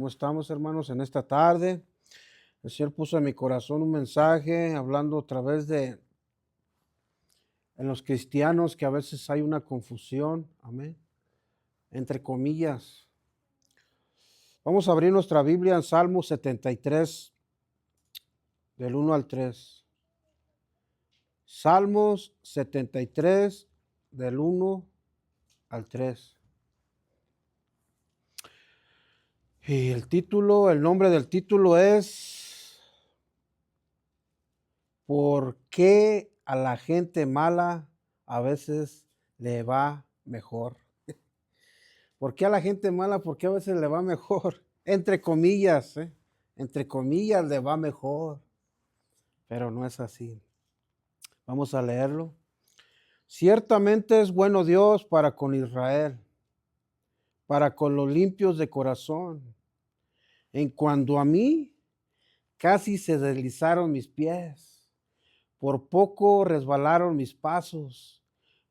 ¿Cómo estamos, hermanos, en esta tarde? El Señor puso en mi corazón un mensaje hablando a través de en los cristianos que a veces hay una confusión, amén, entre comillas. Vamos a abrir nuestra Biblia en Salmo 73, del 1 al 3. Salmos 73, del 1 al 3. Y el nombre del título es ¿Por qué a la gente mala a veces le va mejor? ¿Por qué a la gente mala? ¿Por qué a veces le va mejor? Entre comillas, ¿eh? Entre comillas le va mejor, pero no es así. Vamos a leerlo. Ciertamente es bueno Dios para con Israel, para con los limpios de corazón. En cuanto a mí, casi se deslizaron mis pies, por poco resbalaron mis pasos,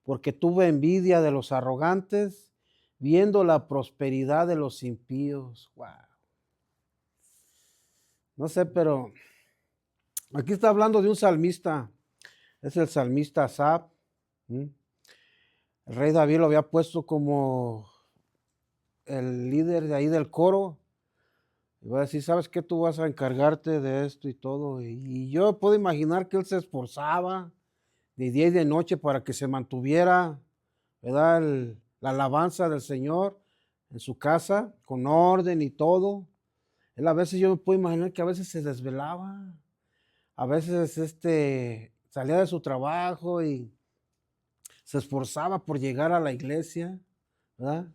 porque tuve envidia de los arrogantes, viendo la prosperidad de los impíos. Wow. No sé, pero aquí está hablando de un salmista. Es el salmista Asaf. El rey David lo había puesto como el líder de ahí del coro. Y va a decir, ¿sabes qué? Tú vas a encargarte de esto y todo. Y yo puedo imaginar que él se esforzaba de día y de noche para que se mantuviera, ¿verdad? La alabanza del Señor en su casa, con orden y todo. Él a veces yo me puedo imaginar que a veces se desvelaba. A veces salía de su trabajo y se esforzaba por llegar a la iglesia, ¿verdad?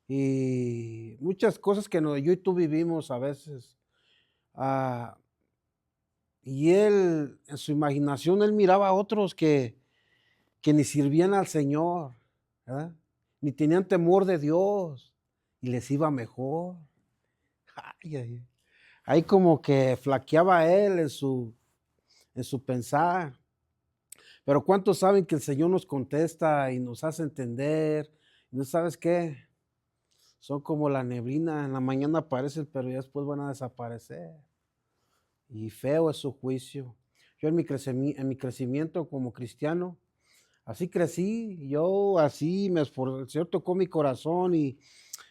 Y muchas cosas que yo y tú vivimos a veces. ah, y él, en su imaginación, él miraba a otros que ni sirvían al Señor, ¿verdad? Ni tenían temor de Dios y les iba mejor. Ay, ay, ay. Ahí como que flaqueaba él en su pensar. Pero ¿cuántos saben que el Señor nos contesta y nos hace entender? ¿No sabes qué? Son como la neblina, en la mañana aparecen, pero ya después van a desaparecer. Y feo es su juicio. Yo en mi crecimiento como cristiano, así crecí, yo así me esforcé, el Señor tocó mi corazón y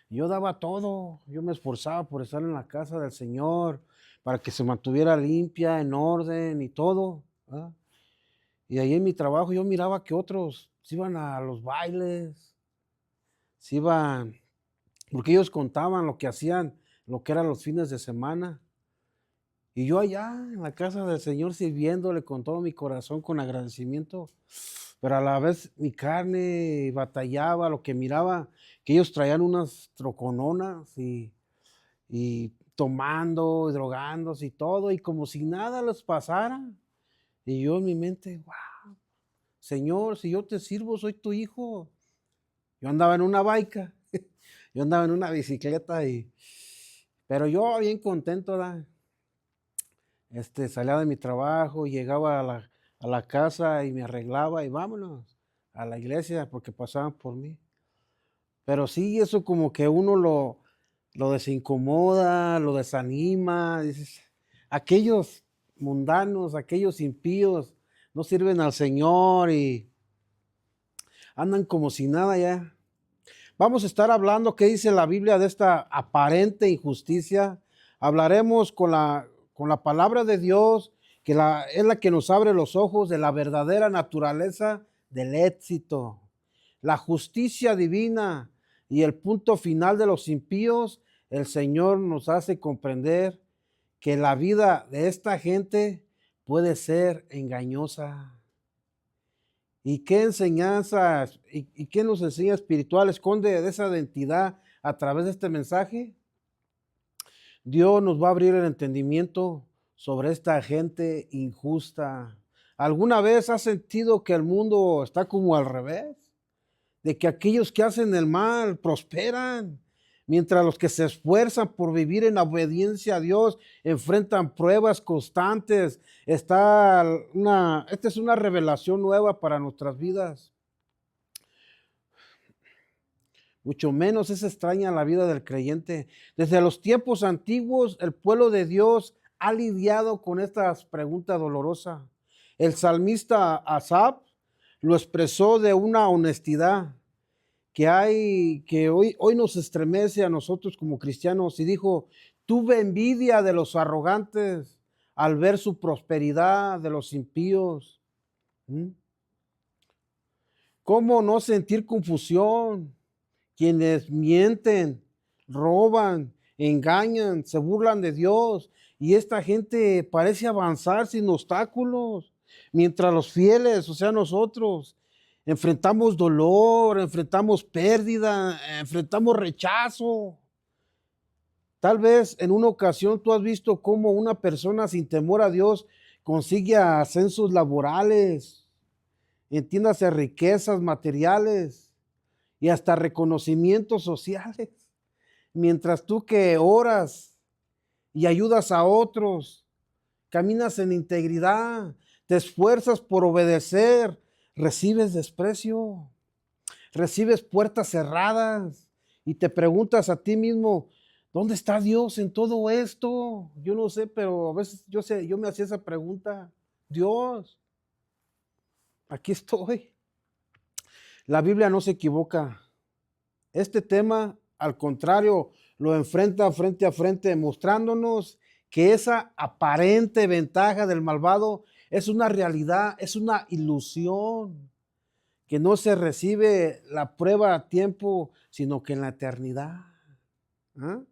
yo daba todo, yo me esforzaba por estar en la casa del Señor, para que se mantuviera limpia, en orden y todo, ¿verdad? Y ahí en mi trabajo yo miraba que otros se iban a los bailes, se iban, porque ellos contaban lo que hacían, lo que eran los fines de semana. Y yo allá en la casa del Señor sirviéndole con todo mi corazón, con agradecimiento, pero a la vez mi carne batallaba, lo que miraba, que ellos traían unas trocononas y tomando, y drogándose y todo, y como si nada les pasara. Y yo en mi mente, wow, Señor, si yo te sirvo, soy tu hijo. Yo andaba en una baica, yo andaba en una bicicleta pero yo bien contento, ¿da? Salía de mi trabajo, llegaba a la casa y me arreglaba y vámonos a la iglesia porque pasaban por mí. Pero sí, eso como que uno lo desincomoda, lo desanima, dices, aquellos mundanos, aquellos impíos no sirven al Señor y andan como si nada ya. Vamos a estar hablando qué dice la Biblia de esta aparente injusticia. Hablaremos con la palabra de Dios, que es la que nos abre los ojos de la verdadera naturaleza del éxito, la justicia divina y el punto final de los impíos. El Señor nos hace comprender que la vida de esta gente puede ser engañosa. ¿Y qué enseñanzas y qué nos enseña espiritual esconde de esa identidad a través de este mensaje? Dios nos va a abrir el entendimiento sobre esta gente injusta. ¿Alguna vez has sentido que el mundo está como al revés? De que aquellos que hacen el mal prosperan, mientras los que se esfuerzan por vivir en obediencia a Dios enfrentan pruebas constantes. Esta es una revelación nueva para nuestras vidas. mucho menos es extraña la vida del creyente. Desde los tiempos antiguos, el pueblo de Dios ha lidiado con esta pregunta dolorosa. El salmista Asaf lo expresó de una honestidad que hoy nos estremece a nosotros como cristianos, y dijo: tuve envidia de los arrogantes al ver su prosperidad, de los impíos. ¿Cómo no sentir confusión? Quienes mienten, roban, engañan, se burlan de Dios, y esta gente parece avanzar sin obstáculos, mientras los fieles, o sea, nosotros, enfrentamos dolor, enfrentamos pérdida, enfrentamos rechazo. Tal vez en una ocasión tú has visto cómo una persona sin temor a Dios consigue ascensos laborales, entiéndase, riquezas materiales y hasta reconocimientos sociales, mientras tú que oras y ayudas a otros, caminas en integridad, te esfuerzas por obedecer, recibes desprecio, recibes puertas cerradas y te preguntas a ti mismo: ¿dónde está Dios en todo esto? Yo no sé, pero a veces yo me hacía esa pregunta: Dios, aquí estoy. La Biblia no se equivoca. Este tema, al contrario, lo enfrenta frente a frente, mostrándonos que esa aparente ventaja del malvado es una realidad, es una ilusión, que no se recibe la prueba a tiempo, sino que en la eternidad. ¿Ah?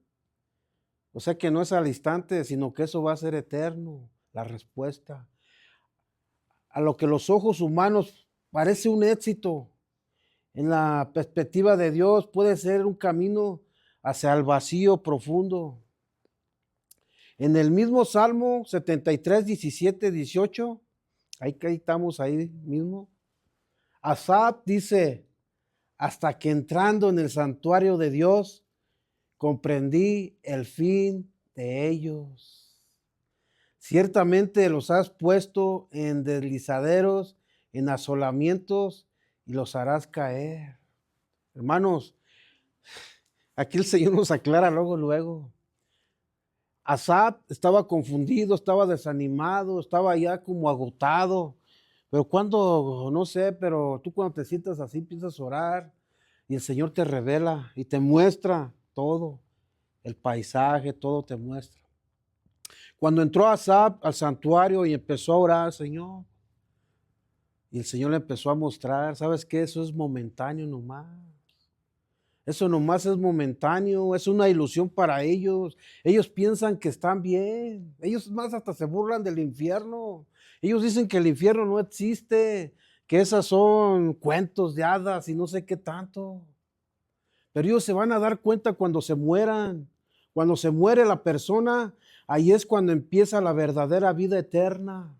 O sea que no es al instante, sino que eso va a ser eterno, la respuesta. A lo que los ojos humanos parece un éxito, en la perspectiva de Dios puede ser un camino hacia el vacío profundo. En el mismo Salmo 73, 17, 18, ahí estamos ahí mismo, Asaf dice: hasta que entrando en el santuario de Dios, comprendí el fin de ellos. Ciertamente los has puesto en deslizaderos, en asolamientos, y los harás caer. Hermanos, aquí el Señor nos aclara luego. Asaf estaba confundido, estaba desanimado, estaba ya como agotado. Pero cuando, no sé, pero tú cuando te sientas así, empiezas a orar y el Señor te revela y te muestra todo, el paisaje, todo te muestra. Cuando entró Asaf al santuario y empezó a orar: Señor, y el Señor le empezó a mostrar: ¿sabes qué? Eso es momentáneo nomás. Eso nomás es momentáneo, es una ilusión para ellos. Ellos piensan que están bien. Ellos más hasta se burlan del infierno. Ellos dicen que el infierno no existe, que esas son cuentos de hadas y no sé qué tanto. Pero ellos se van a dar cuenta cuando se mueran. Cuando se muere la persona, ahí es cuando empieza la verdadera vida eterna.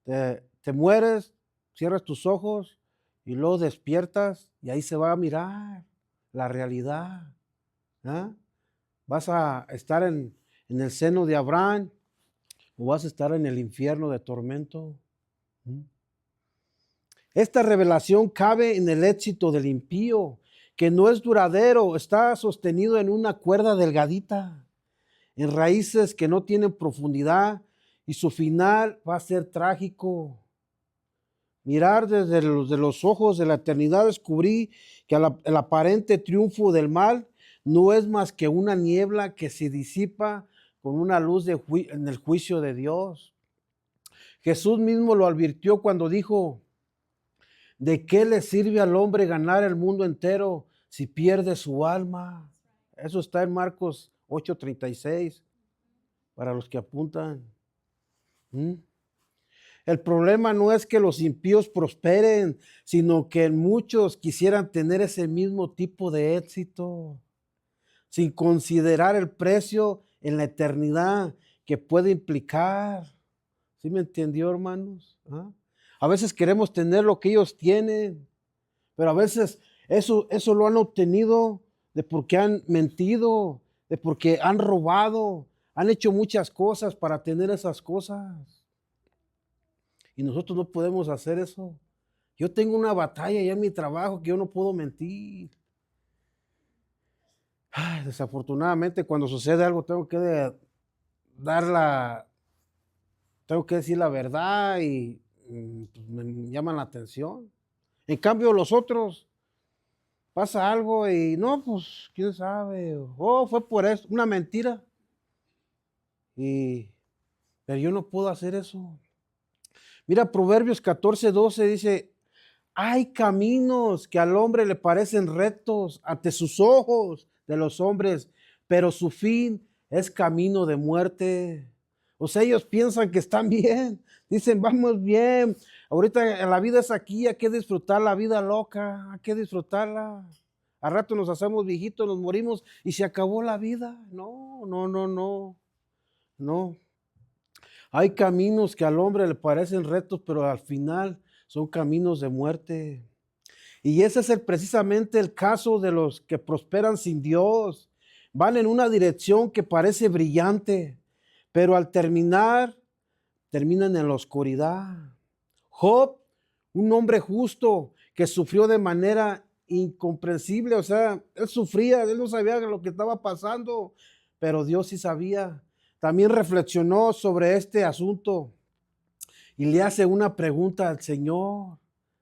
Te mueres, cierras tus ojos y luego despiertas y ahí se va a mirar la realidad. ¿Ah? ¿Vas a estar en el seno de Abraham o vas a estar en el infierno de tormento? Esta revelación cabe en el éxito del impío, que no es duradero, está sostenido en una cuerda delgadita, en raíces que no tienen profundidad, y su final va a ser trágico. Mirar desde los ojos de la eternidad, descubrí que el aparente triunfo del mal no es más que una niebla que se disipa con una luz en el juicio de Dios. Jesús mismo lo advirtió cuando dijo: ¿de qué le sirve al hombre ganar el mundo entero si pierde su alma? Eso está en Marcos 8:36, para los que apuntan. El problema no es que los impíos prosperen, sino que muchos quisieran tener ese mismo tipo de éxito, sin considerar el precio en la eternidad que puede implicar. ¿Sí me entendió, hermanos? ¿Ah? A veces queremos tener lo que ellos tienen, pero a veces eso lo han obtenido de porque han mentido, de porque han robado, han hecho muchas cosas para tener esas cosas. Y nosotros no podemos hacer eso. Yo tengo una batalla ya en mi trabajo que yo no puedo mentir. Desafortunadamente, cuando sucede algo, tengo que decir la verdad y pues, me llaman la atención. En cambio, los otros, pasa algo y no, pues, quién sabe, fue por eso, una mentira. Y, pero yo no puedo hacer eso. Mira, Proverbios 14:12 dice, hay caminos que al hombre le parecen rectos ante sus ojos de los hombres, pero su fin es camino de muerte. O sea, ellos piensan que están bien, dicen, vamos bien. Ahorita la vida es aquí, hay que disfrutar la vida loca, hay que disfrutarla. Al rato nos hacemos viejitos, nos morimos y se acabó la vida. No, no, no, no, no. Hay caminos que al hombre le parecen rectos, pero al final son caminos de muerte. Y ese es precisamente el caso de los que prosperan sin Dios. Van en una dirección que parece brillante, pero al terminan en la oscuridad. Job, un hombre justo que sufrió de manera incomprensible, o sea, él sufría, él no sabía lo que estaba pasando, pero Dios sí sabía. También reflexionó sobre este asunto y le hace una pregunta al Señor.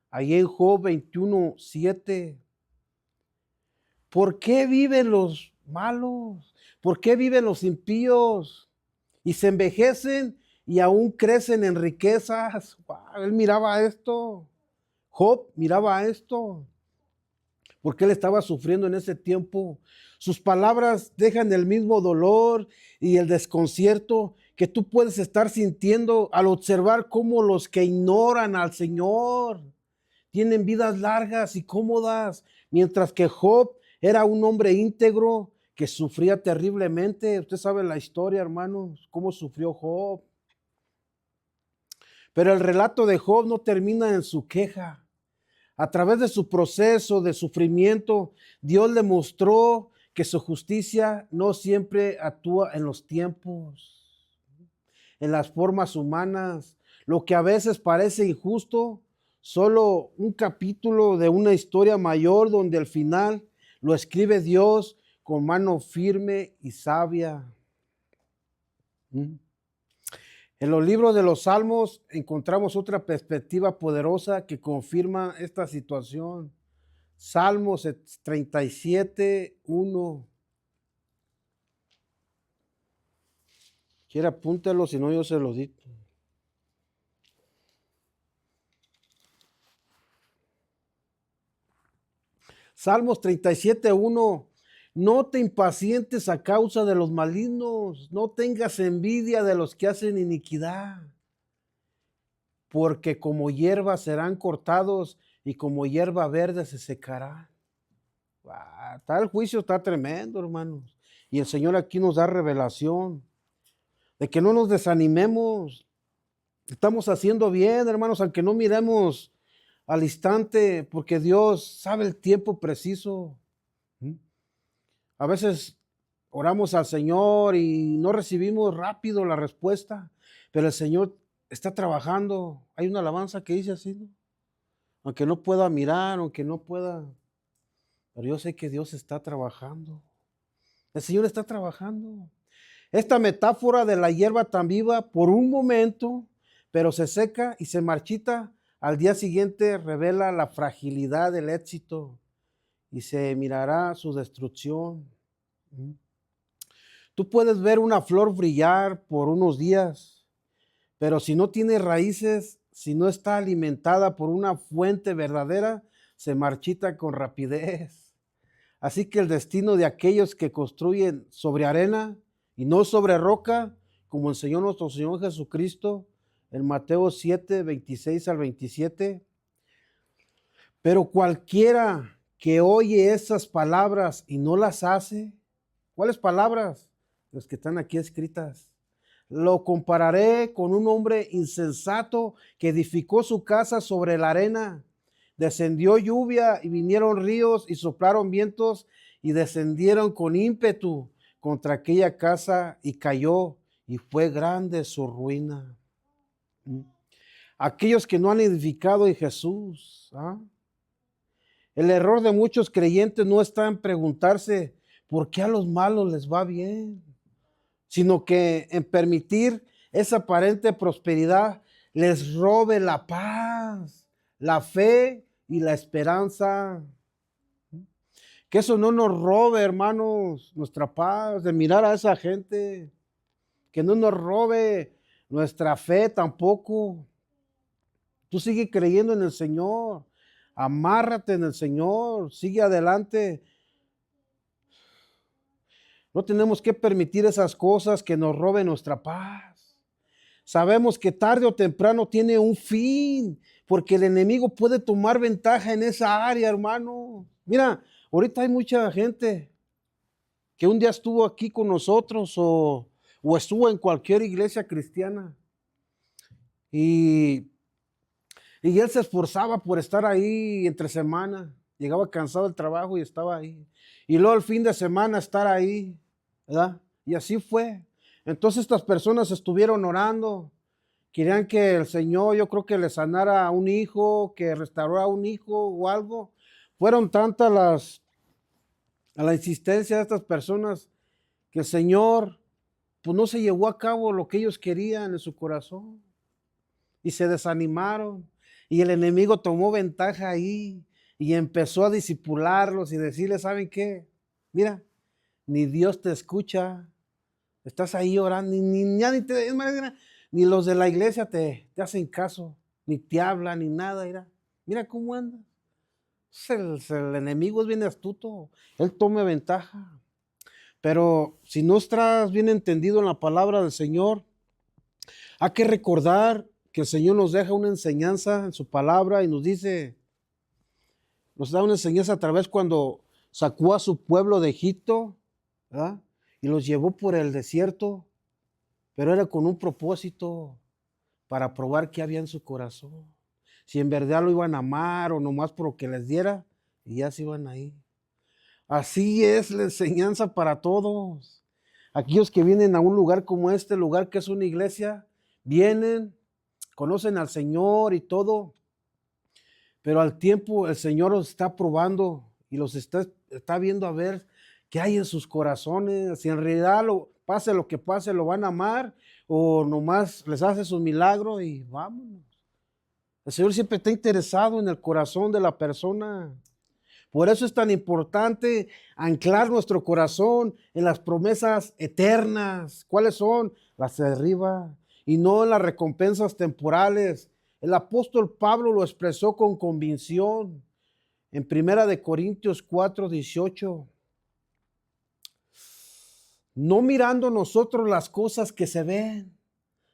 Ahí en Job 21:7. ¿Por qué viven los malos? ¿Por qué viven los impíos? Y se envejecen y aún crecen en riquezas. Wow, él miraba esto. Job miraba esto. Porque él estaba sufriendo en ese tiempo. Sus palabras dejan el mismo dolor y el desconcierto que tú puedes estar sintiendo al observar cómo los que ignoran al Señor tienen vidas largas y cómodas, mientras que Job era un hombre íntegro que sufría terriblemente. Usted sabe la historia, hermanos, cómo sufrió Job. Pero el relato de Job no termina en su queja. A través de su proceso de sufrimiento, Dios le mostró que su justicia no siempre actúa en los tiempos, en las formas humanas. Lo que a veces parece injusto, solo un capítulo de una historia mayor donde al final lo escribe Dios con mano firme y sabia. En los libros de los Salmos encontramos otra perspectiva poderosa que confirma esta situación. Salmos 37:1. Quiere apúntalo, si no yo se lo dicto. Salmos 37:1. No te impacientes a causa de los malignos, no tengas envidia de los que hacen iniquidad, porque como hierba serán cortados y como hierba verde se secará. El juicio está tremendo, hermanos. Y el Señor aquí nos da revelación de que no nos desanimemos. Estamos haciendo bien, hermanos, aunque no miremos al instante, porque Dios sabe el tiempo preciso. A veces oramos al Señor y no recibimos rápido la respuesta, pero el Señor está trabajando. Hay una alabanza que dice así, ¿no? Aunque no pueda mirar, aunque no pueda, pero yo sé que Dios está trabajando. El Señor está trabajando. Esta metáfora de la hierba tan viva por un momento, pero se seca y se marchita, al día siguiente revela la fragilidad del éxito y se mirará su destrucción. Tú puedes ver una flor brillar por unos días, pero si no tiene raíces, si no está alimentada por una fuente verdadera, se marchita con rapidez. Así que el destino de aquellos que construyen sobre arena y no sobre roca, como enseñó nuestro Señor Jesucristo en Mateo 7:26-27. Pero cualquiera que oye esas palabras y no las hace, ¿cuáles palabras? Las que están aquí escritas. Lo compararé con un hombre insensato que edificó su casa sobre la arena. Descendió lluvia y vinieron ríos y soplaron vientos y descendieron con ímpetu contra aquella casa y cayó y fue grande su ruina. Aquellos que no han edificado en Jesús. El error de muchos creyentes no está en preguntarse ¿por qué a los malos les va bien? Sino que en permitir esa aparente prosperidad les robe la paz, la fe y la esperanza. Que eso no nos robe, hermanos, nuestra paz, de mirar a esa gente. Que no nos robe nuestra fe tampoco. Tú sigue creyendo en el Señor. Amárrate en el Señor. Sigue adelante. No tenemos que permitir esas cosas que nos roben nuestra paz. Sabemos que tarde o temprano tiene un fin, porque el enemigo puede tomar ventaja en esa área, hermano. Mira, ahorita hay mucha gente que un día estuvo aquí con nosotros o estuvo en cualquier iglesia cristiana y, y él se esforzaba por estar ahí entre semana. Llegaba cansado del trabajo y estaba ahí. Y luego el fin de semana estar ahí, ¿verdad? Y así fue. Entonces estas personas estuvieron orando. Querían que el Señor, yo creo que le sanara a un hijo, que restaurara a un hijo o algo. Fueron tantas la insistencia de estas personas que el Señor pues no se llevó a cabo lo que ellos querían en su corazón. Y se desanimaron. Y el enemigo tomó ventaja ahí y empezó a disipularlos y decirles, ¿saben qué? Mira, ni Dios te escucha. Estás ahí orando, ni los de la iglesia te hacen caso, ni te hablan, ni nada. Mira cómo andas. El enemigo es bien astuto, él toma ventaja. Pero si no estás bien entendido en la palabra del Señor, hay que recordar que el Señor nos deja una enseñanza en su palabra y nos da una enseñanza a través cuando sacó a su pueblo de Egipto, ¿verdad? Y los llevó por el desierto, pero era con un propósito para probar qué había en su corazón. Si en verdad lo iban a amar o nomás por lo que les diera, y ya se iban ahí. Así es la enseñanza para todos. Aquellos que vienen a un lugar como este, lugar que es una iglesia, vienen, conocen al Señor y todo, pero al tiempo el Señor los está probando y los está viendo a ver qué hay en sus corazones, si en realidad pase lo que pase, lo van a amar o nomás les hace su milagro y vámonos. El Señor siempre está interesado en el corazón de la persona. Por eso es tan importante anclar nuestro corazón en las promesas eternas. ¿Cuáles son? Las de arriba y no en las recompensas temporales. El apóstol Pablo lo expresó con convicción en 1 Corintios 4:18. No mirando nosotros las cosas que se ven,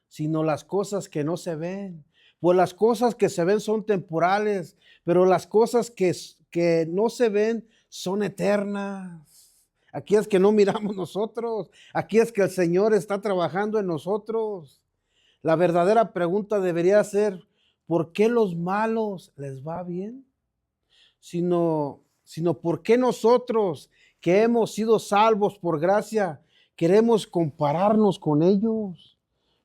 sino las cosas que no se ven. Pues las cosas que se ven son temporales, pero las cosas que no se ven son eternas. Aquí es que no miramos nosotros, aquí es que el Señor está trabajando en nosotros. La verdadera pregunta debería ser, ¿por qué los malos les va bien? Sino ¿por qué nosotros que hemos sido salvos por gracia queremos compararnos con ellos?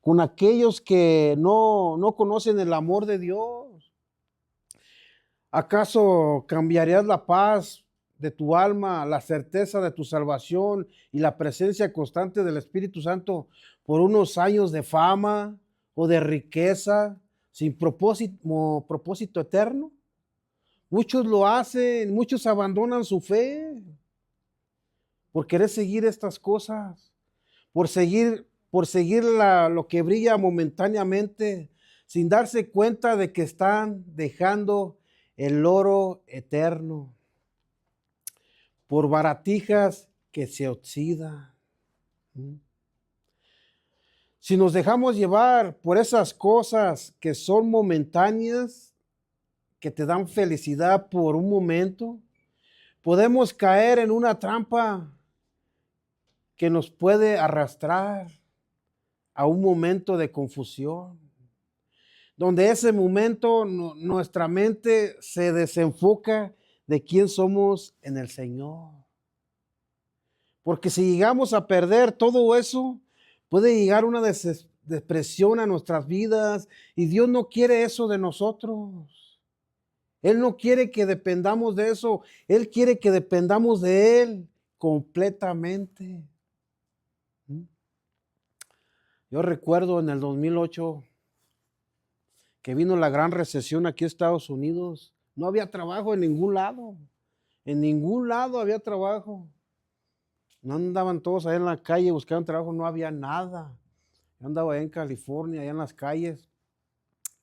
Con aquellos que no conocen el amor de Dios. ¿Acaso cambiarías la paz de tu alma, la certeza de tu salvación y la presencia constante del Espíritu Santo por unos años de fama o de riqueza sin propósito eterno? Muchos lo hacen, muchos abandonan su fe por querer seguir estas cosas, por seguir lo que brilla momentáneamente, sin darse cuenta de que están dejando el oro eterno por baratijas que se oxidan. Si nos dejamos llevar por esas cosas que son momentáneas, que te dan felicidad por un momento, podemos caer en una trampa que nos puede arrastrar a un momento de confusión, donde ese momento nuestra mente se desenfoca de quién somos en el Señor. Porque si llegamos a perder todo eso, puede llegar una depresión a nuestras vidas y Dios no quiere eso de nosotros. Él no quiere que dependamos de eso, Él quiere que dependamos de Él, completamente. ¿Mm? Yo recuerdo en el 2008 que vino la gran recesión aquí en Estados Unidos. No había trabajo en ningún lado. En ningún lado había trabajo. No andaban todos allá en la calle buscando trabajo, no había nada. Yo andaba allá en California, allá en las calles.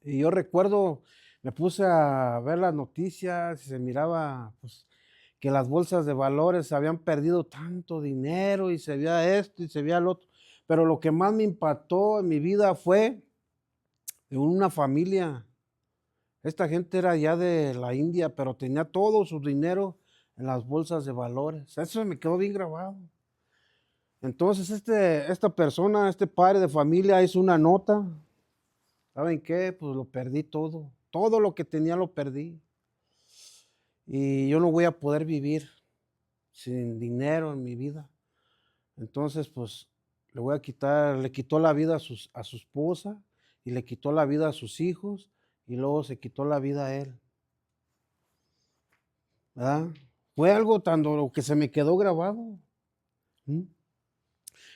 Y yo recuerdo, me puse a ver las noticias y se miraba pues, que las bolsas de valores habían perdido tanto dinero y se veía esto y se veía lo otro. Pero lo que más me impactó en mi vida fue de una familia. Esta gente era ya de la India, pero tenía todo su dinero en las bolsas de valores. Eso me quedó bien grabado. Entonces esta persona, este padre de familia hizo una nota. ¿Saben qué? Pues lo perdí todo. Todo lo que tenía lo perdí. Y yo no voy a poder vivir sin dinero en mi vida. Entonces, pues le voy a quitar, le quitó la vida a su esposa y le quitó la vida a sus hijos y luego se quitó la vida a él. ¿Verdad? Fue algo tan lo que se me quedó grabado. ¿Mm?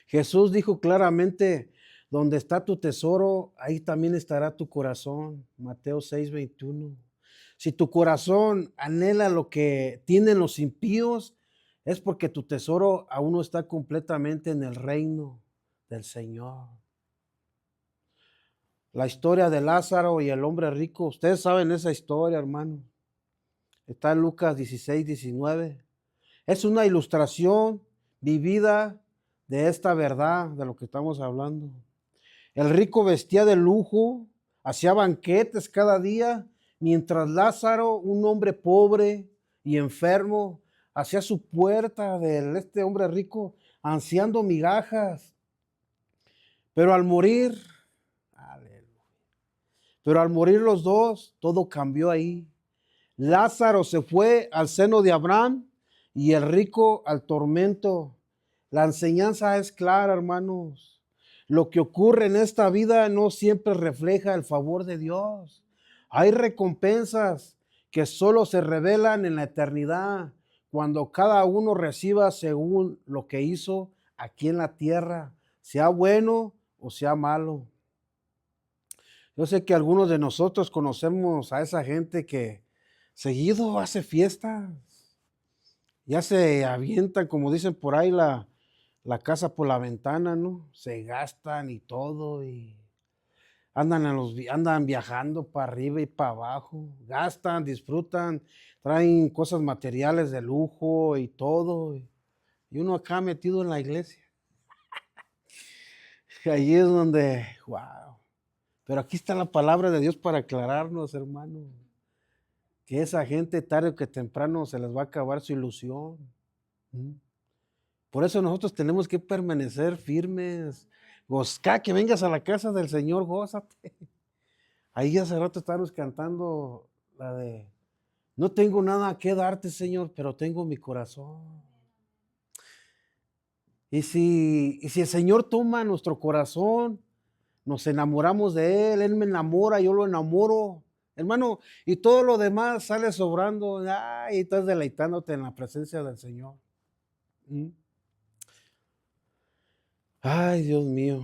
Jesús dijo claramente, donde está tu tesoro, ahí también estará tu corazón. Mateo 6:21. Si tu corazón anhela lo que tienen los impíos, es porque tu tesoro aún no está completamente en el reino del Señor. La historia de Lázaro y el hombre rico, ustedes saben esa historia, hermano. Está en Lucas 16:19. Es una ilustración vivida de esta verdad de lo que estamos hablando. El rico vestía de lujo, hacía banquetes cada día, mientras Lázaro, un hombre pobre y enfermo, hacía su puerta de este hombre rico, ansiando migajas. Pero al morir, pero al morir los dos, todo cambió ahí. Lázaro se fue al seno de Abraham y el rico al tormento. La enseñanza es clara, hermanos. Lo que ocurre en esta vida no siempre refleja el favor de Dios. Hay recompensas que solo se revelan en la eternidad, cuando cada uno reciba según lo que hizo aquí en la tierra, sea bueno o sea malo. Yo sé que algunos de nosotros conocemos a esa gente que seguido hace fiestas, ya se avientan, como dicen por ahí, la casa por la ventana, ¿no? Se gastan y todo, y andan viajando para arriba y para abajo, gastan, disfrutan, traen cosas materiales de lujo y todo, y uno acá metido en la iglesia. Y ahí es donde, wow. Pero aquí está la palabra de Dios para aclararnos, hermano, que esa gente tarde o que temprano se les va a acabar su ilusión. ¿Mm? Por eso nosotros tenemos que permanecer firmes. Que vengas a la casa del Señor, gózate. Ahí hace rato estábamos cantando la de, no tengo nada que darte, Señor, pero tengo mi corazón. Y si el Señor toma nuestro corazón, nos enamoramos de Él me enamora, yo lo enamoro, hermano, y todo lo demás sale sobrando, y estás deleitándote en la presencia del Señor. ¿Mm? Ay, Dios mío.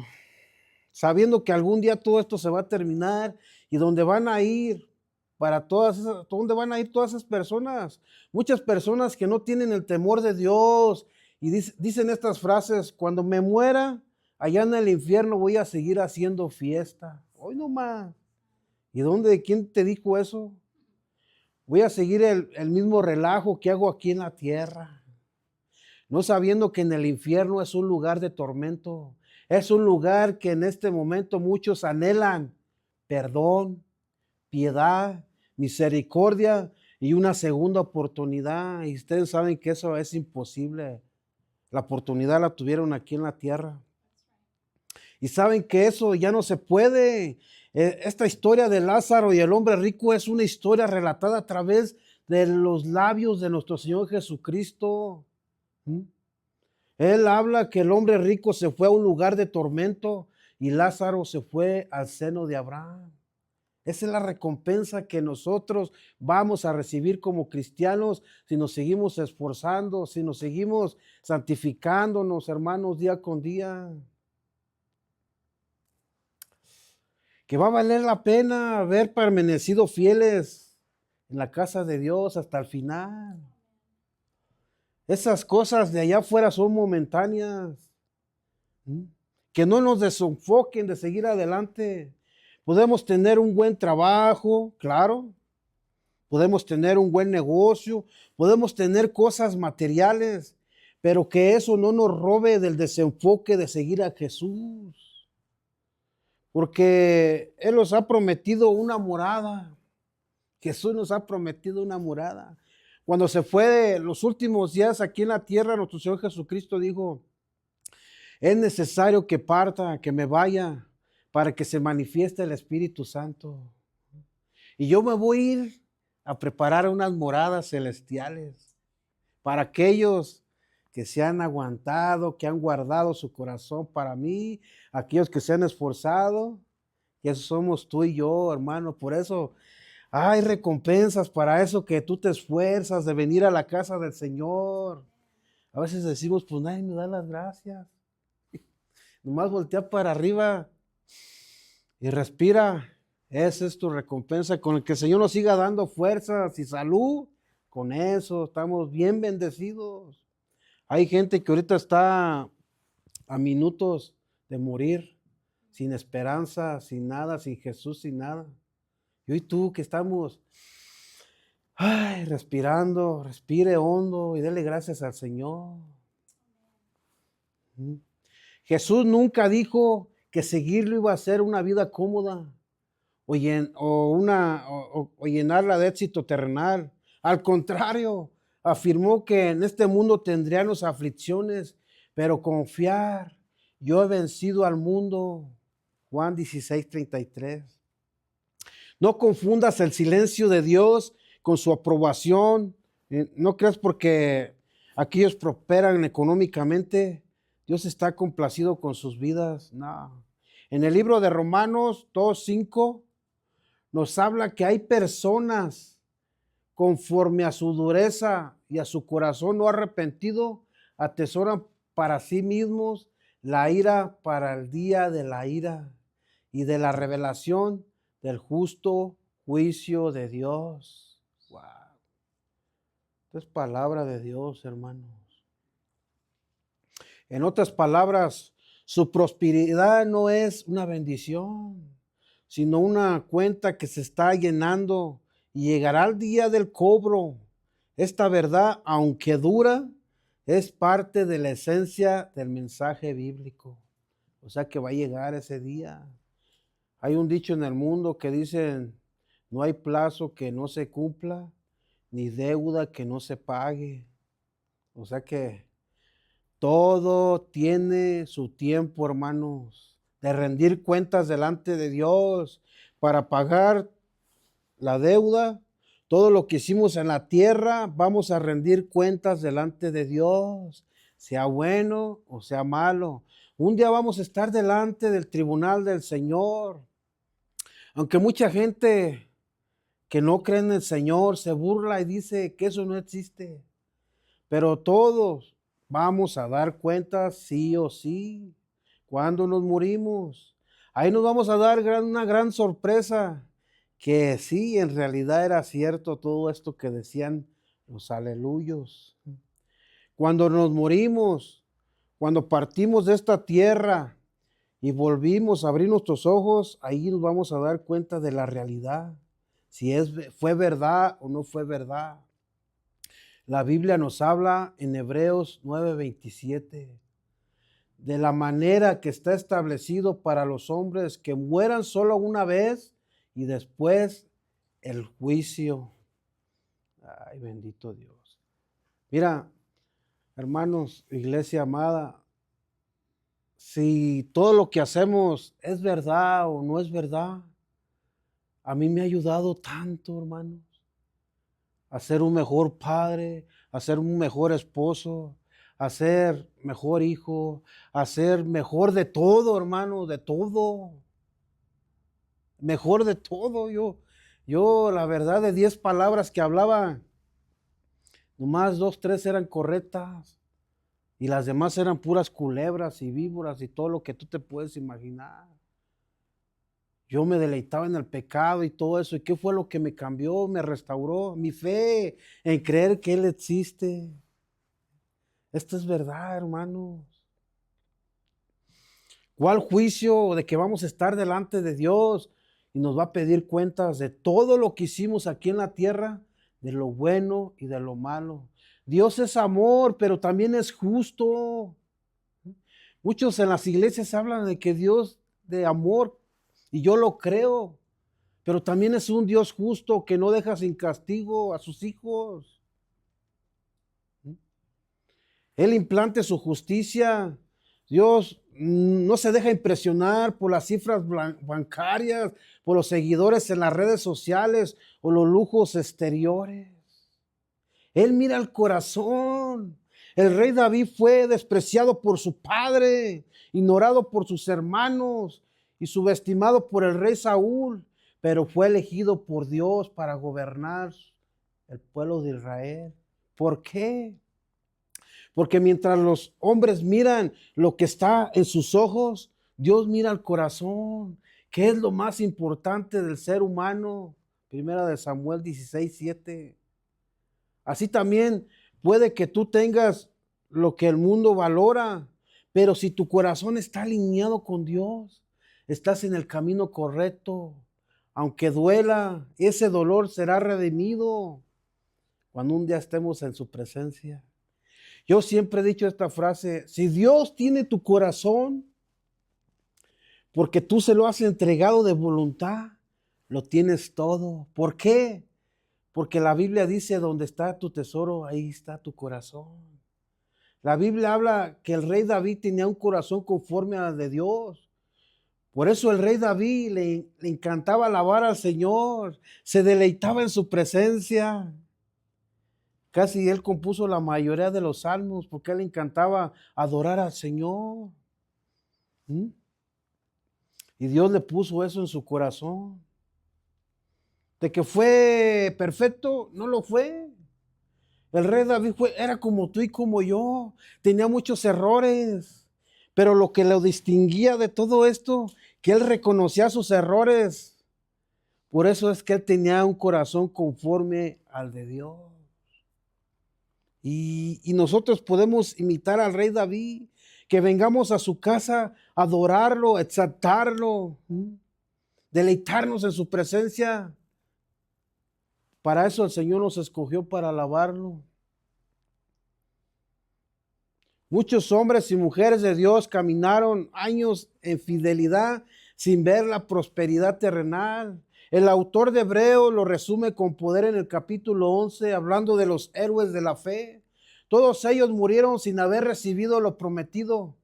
Sabiendo que algún día todo esto se va a terminar y dónde van a ir dónde van a ir todas esas personas. Muchas personas que no tienen el temor de Dios y dicen estas frases, cuando me muera, allá en el infierno voy a seguir haciendo fiesta. Hoy no más. ¿Y quién te dijo eso? Voy a seguir el mismo relajo que hago aquí en la tierra. No sabiendo que en el infierno es un lugar de tormento. Es un lugar que en este momento muchos anhelan perdón, piedad, misericordia y una segunda oportunidad. Y ustedes saben que eso es imposible. La oportunidad la tuvieron aquí en la tierra. Y saben que eso ya no se puede. Esta historia de Lázaro y el hombre rico es una historia relatada a través de los labios de nuestro Señor Jesucristo. ¿Mm? Él habla que el hombre rico se fue a un lugar de tormento y Lázaro se fue al seno de Abraham. Esa es la recompensa que nosotros vamos a recibir como cristianos si nos seguimos esforzando, si nos seguimos santificándonos, hermanos, día con día. Que va a valer la pena haber permanecido fieles en la casa de Dios hasta el final. Esas cosas de allá afuera son momentáneas. Que no nos desenfoquen de seguir adelante. Podemos tener un buen trabajo, claro. Podemos tener un buen negocio. Podemos tener cosas materiales. Pero que eso no nos robe del desenfoque de seguir a Jesús. Porque Él nos ha prometido una morada. Jesús nos ha prometido una morada. Cuando se fue los últimos días aquí en la tierra, nuestro Señor Jesucristo dijo: es necesario que parta, que me vaya, para que se manifieste el Espíritu Santo. Y yo me voy a ir a preparar unas moradas celestiales para aquellos que se han aguantado, que han guardado su corazón para mí, aquellos que se han esforzado, y eso somos tú y yo, hermano. Por eso hay recompensas para eso que tú te esfuerzas de venir a la casa del Señor. A veces decimos, pues nadie me da las gracias. Nomás voltea para arriba y respira. Esa es tu recompensa, con el que el Señor nos siga dando fuerzas y salud. Con eso estamos bien bendecidos. Hay gente que ahorita está a minutos de morir, sin esperanza, sin nada, sin Jesús, sin nada. Yo y tú que estamos respirando, respire hondo y dele gracias al Señor. Jesús nunca dijo que seguirlo iba a ser una vida cómoda o llenarla de éxito terrenal. Al contrario, afirmó que en este mundo tendríamos aflicciones, pero confiar. Yo he vencido al mundo. Juan 16:33. No confundas el silencio de Dios con su aprobación. No creas porque aquellos prosperan económicamente, Dios está complacido con sus vidas. No. En el libro de Romanos 2:5 nos habla que hay personas conforme a su dureza y a su corazón no arrepentido, atesoran para sí mismos la ira para el día de la ira y de la revelación del justo juicio de Dios. Wow. Esta es palabra de Dios, hermanos. En otras palabras, su prosperidad no es una bendición, sino una cuenta que se está llenando y llegará el día del cobro. Esta verdad, aunque dura, es parte de la esencia del mensaje bíblico. O sea que va a llegar ese día. Hay un dicho en el mundo que dicen: no hay plazo que no se cumpla, ni deuda que no se pague. O sea que todo tiene su tiempo, hermanos, de rendir cuentas delante de Dios para pagar la deuda. Todo lo que hicimos en la tierra, vamos a rendir cuentas delante de Dios, sea bueno o sea malo. Un día vamos a estar delante del tribunal del Señor. Aunque mucha gente que no cree en el Señor se burla y dice que eso no existe, pero todos vamos a dar cuentas sí o sí cuando nos morimos. Ahí nos vamos a dar una gran sorpresa, que sí, en realidad era cierto todo esto que decían los aleluyos. Cuando nos morimos, cuando partimos de esta tierra y volvimos a abrir nuestros ojos, ahí nos vamos a dar cuenta de la realidad, si fue verdad o no fue verdad. La Biblia nos habla en Hebreos 9:27 de la manera que está establecido para los hombres que mueran solo una vez y después el juicio. Ay, bendito Dios. Mira, hermanos, iglesia amada, si todo lo que hacemos es verdad o no es verdad, a mí me ha ayudado tanto, hermanos, a ser un mejor padre, a ser un mejor esposo, a ser mejor hijo, a ser mejor de todo, hermano, de todo. mejor de todo. Yo la verdad, de 10 palabras que hablaba, nomás 2, 3 eran correctas. Y las demás eran puras culebras y víboras y todo lo que tú te puedes imaginar. Yo me deleitaba en el pecado y todo eso. ¿Y qué fue lo que me cambió? Me restauró mi fe en creer que Él existe. Esto es verdad, hermanos. ¿Cuál juicio de que vamos a estar delante de Dios y nos va a pedir cuentas de todo lo que hicimos aquí en la tierra, de lo bueno y de lo malo? Dios es amor, pero también es justo. Muchos en las iglesias hablan de que Dios de amor, y yo lo creo, pero también es un Dios justo que no deja sin castigo a sus hijos. Él implante su justicia. Dios no se deja impresionar por las cifras bancarias, por los seguidores en las redes sociales o los lujos exteriores. Él mira el corazón. El rey David fue despreciado por su padre, ignorado por sus hermanos y subestimado por el rey Saúl, pero fue elegido por Dios para gobernar el pueblo de Israel. ¿Por qué? Porque mientras los hombres miran lo que está en sus ojos, Dios mira el corazón. ¿Qué es lo más importante del ser humano? Primera de Samuel 16:7. Así también puede que tú tengas lo que el mundo valora, pero si tu corazón está alineado con Dios, estás en el camino correcto. Aunque duela, ese dolor será redimido cuando un día estemos en su presencia. Yo siempre he dicho esta frase: si Dios tiene tu corazón, porque tú se lo has entregado de voluntad, lo tienes todo. ¿Por qué? Porque la Biblia dice: donde está tu tesoro, ahí está tu corazón. La Biblia habla que el rey David tenía un corazón conforme al de Dios. Por eso el rey David le encantaba alabar al Señor, se deleitaba en su presencia. Casi él compuso la mayoría de los salmos porque a él le encantaba adorar al Señor. ¿Mm? Y Dios le puso eso en su corazón. De que fue perfecto, no lo fue. El rey David era como tú y como yo, tenía muchos errores, pero lo que lo distinguía de todo esto, que él reconocía sus errores. Por eso es que él tenía un corazón conforme al de Dios. Y nosotros podemos imitar al rey David, que vengamos a su casa a adorarlo, exaltarlo, deleitarnos en su presencia. Para eso el Señor nos escogió, para alabarlo. Muchos hombres y mujeres de Dios caminaron años en fidelidad sin ver la prosperidad terrenal. El autor de Hebreos lo resume con poder en el capítulo 11, hablando de los héroes de la fe. Todos ellos murieron sin haber recibido lo prometido,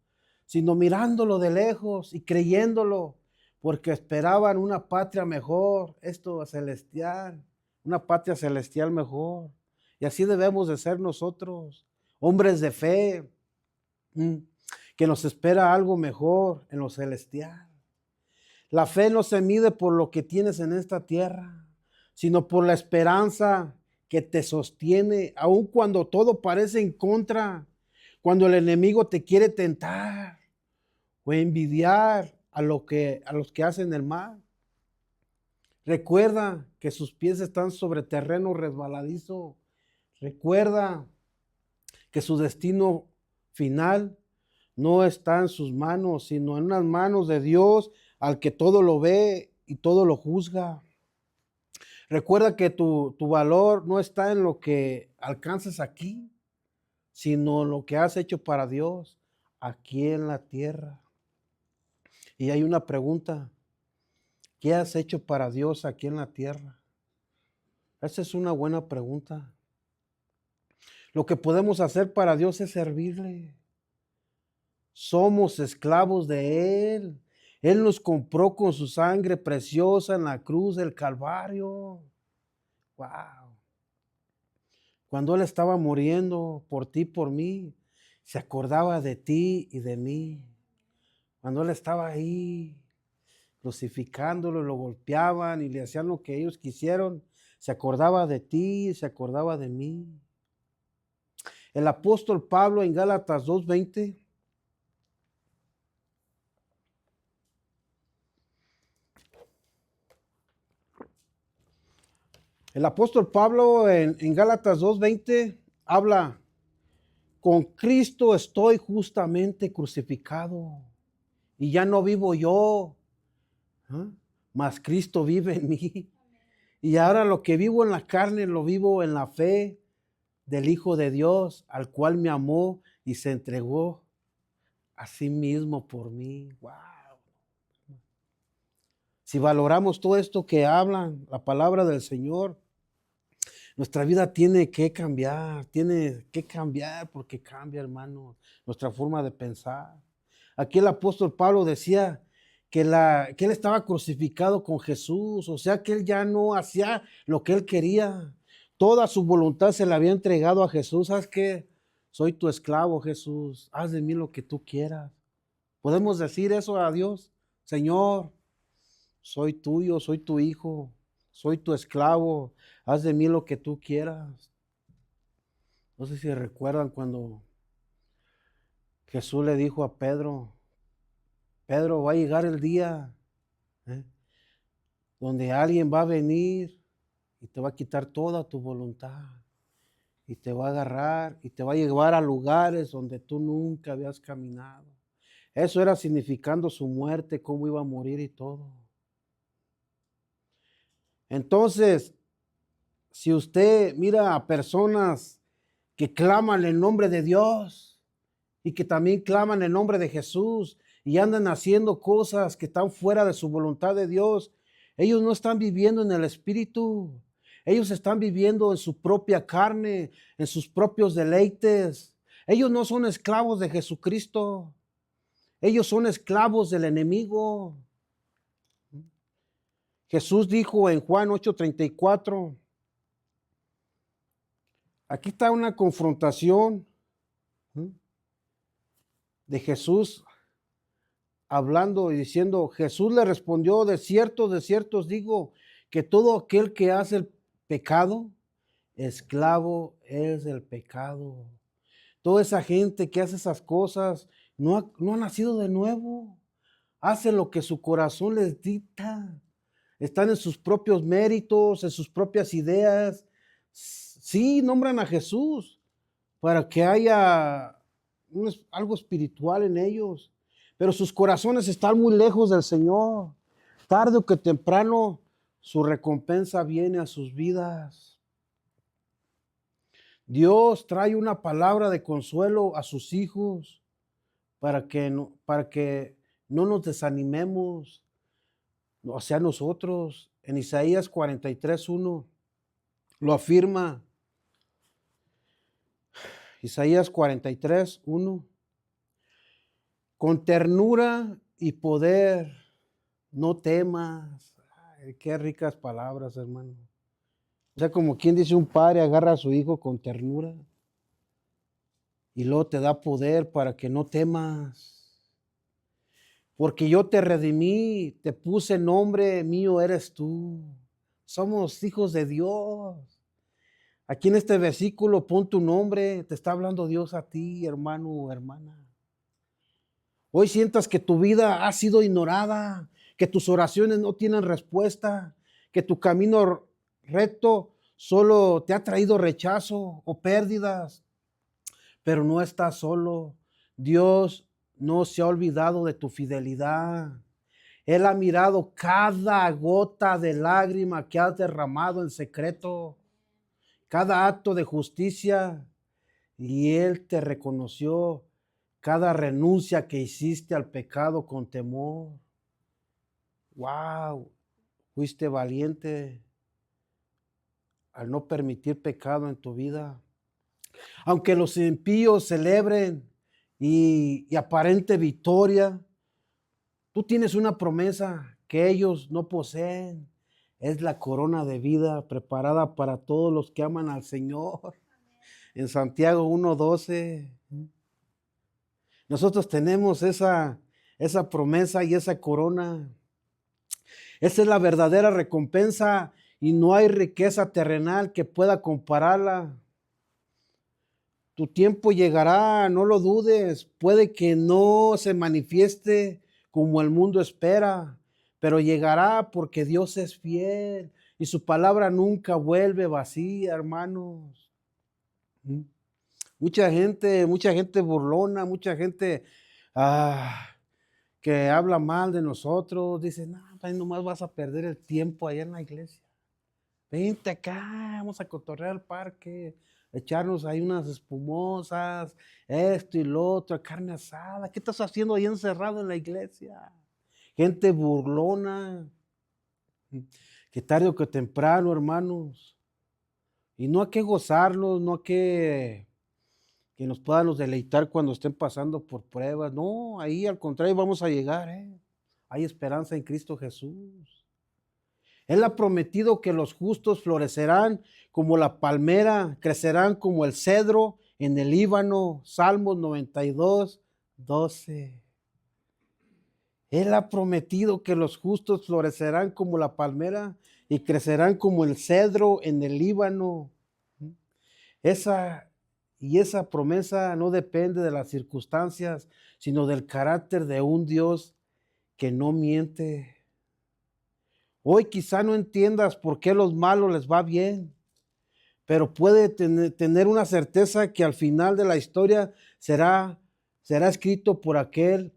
sino mirándolo de lejos y creyéndolo, porque esperaban una patria mejor, esto celestial, una patria celestial mejor. Y así debemos de ser nosotros, hombres de fe, que nos espera algo mejor en lo celestial. La fe no se mide por lo que tienes en esta tierra, sino por la esperanza que te sostiene, aun cuando todo parece en contra, cuando el enemigo te quiere tentar o envidiar a los que hacen el mal. Recuerda que sus pies están sobre terreno resbaladizo. Recuerda que su destino final no está en sus manos, sino en las manos de Dios, al que todo lo ve y todo lo juzga. Recuerda que tu valor no está en lo que alcanzas aquí, sino en lo que has hecho para Dios aquí en la tierra. Y hay una pregunta: ¿qué has hecho para Dios aquí en la tierra? Esa es una buena pregunta. Lo que podemos hacer para Dios es servirle. Somos esclavos de Él. Él nos compró con su sangre preciosa en la cruz del Calvario. Wow. Cuando Él estaba muriendo por ti, por mí, se acordaba de ti y de mí. Cuando Él estaba ahí, crucificándolo, lo golpeaban y le hacían lo que ellos quisieron, se acordaba de ti, se acordaba de mí. El apóstol Pablo en Gálatas 2:20 el apóstol Pablo en Gálatas 2:20 habla, con Cristo estoy justamente crucificado y ya no vivo yo, mas Cristo vive en mí. Y ahora lo que vivo en la carne lo vivo en la fe del Hijo de Dios, al cual me amó y se entregó a sí mismo por mí. Wow. Si valoramos todo esto que hablan, la palabra del Señor, nuestra vida tiene que cambiar porque cambia, hermano, nuestra forma de pensar. Aquí el apóstol Pablo decía que él estaba crucificado con Jesús, o sea que él ya no hacía lo que él quería. Toda su voluntad se la había entregado a Jesús. ¿Sabes qué? Soy tu esclavo, Jesús. Haz de mí lo que tú quieras. ¿Podemos decir eso a Dios? Señor, soy tuyo, soy tu hijo, soy tu esclavo. Haz de mí lo que tú quieras. No sé si recuerdan cuando Jesús le dijo a Pedro, Pedro, va a llegar el día donde alguien va a venir y te va a quitar toda tu voluntad y te va a agarrar y te va a llevar a lugares donde tú nunca habías caminado. Eso era significando su muerte, cómo iba a morir y todo. Entonces, si usted mira a personas que claman el nombre de Dios y que también claman el nombre de Jesús y andan haciendo cosas que están fuera de su voluntad de Dios, ellos no están viviendo en el Espíritu. Ellos están viviendo en su propia carne, en sus propios deleites. Ellos no son esclavos de Jesucristo. Ellos son esclavos del enemigo. Jesús dijo en Juan 8:34, aquí está una confrontación de Jesús hablando y diciendo, Jesús le respondió, de cierto os digo, que todo aquel que hace el pecado, esclavo es del pecado. Toda esa gente que hace esas cosas no ha nacido de nuevo. Hace lo que su corazón les dicta. Están en sus propios méritos, en sus propias ideas. Sí, nombran a Jesús para que haya algo espiritual en ellos, pero sus corazones están muy lejos del Señor. Tarde o que temprano, su recompensa viene a sus vidas. Dios trae una palabra de consuelo a sus hijos para que no nos desanimemos, o sea, nosotros. En Isaías 43:1 lo afirma. Isaías 43:1. Con ternura y poder, no temas. Ay, qué ricas palabras, hermano. O sea, como quien dice, un padre agarra a su hijo con ternura y luego te da poder para que no temas. Porque yo te redimí, te puse nombre, mío eres tú. Somos hijos de Dios. Aquí en este versículo pon tu nombre, te está hablando Dios a ti, hermano o hermana. Hoy sientas que tu vida ha sido ignorada, que tus oraciones no tienen respuesta, que tu camino recto solo te ha traído rechazo o pérdidas, pero no estás solo. Dios no se ha olvidado de tu fidelidad. Él ha mirado cada gota de lágrima que has derramado en secreto, cada acto de justicia, y Él te reconoció cada renuncia que hiciste al pecado con temor. Wow, fuiste valiente al no permitir pecado en tu vida. Aunque los impíos celebren y aparente victoria, tú tienes una promesa que ellos no poseen. Es la corona de vida preparada para todos los que aman al Señor. En Santiago 1:12. Nosotros tenemos esa promesa y esa corona. Esa es la verdadera recompensa y no hay riqueza terrenal que pueda compararla. Tu tiempo llegará, no lo dudes. Puede que no se manifieste como el mundo espera, pero llegará porque Dios es fiel y su palabra nunca vuelve vacía, hermanos. ¿Mm? Mucha gente burlona, mucha gente que habla mal de nosotros, dice, no, ahí nomás vas a perder el tiempo allá en la iglesia. Vente acá, vamos a cotorrear al parque, echarnos ahí unas espumosas, esto y lo otro, carne asada. ¿Qué estás haciendo ahí encerrado en la iglesia? Gente burlona, que tarde o que temprano, hermanos. Y no hay que gozarlos, no hay que nos puedan deleitar cuando estén pasando por pruebas. No, ahí al contrario vamos a llegar. Hay esperanza en Cristo Jesús. Él ha prometido que los justos florecerán como la palmera, crecerán como el cedro en el Líbano. Salmos 92, 12. Él ha prometido que los justos florecerán como la palmera y crecerán como el cedro en el Líbano. Esa promesa no depende de las circunstancias, sino del carácter de un Dios que no miente. Hoy quizá no entiendas por qué a los malos les va bien, pero puede tener una certeza que al final de la historia será escrito por aquel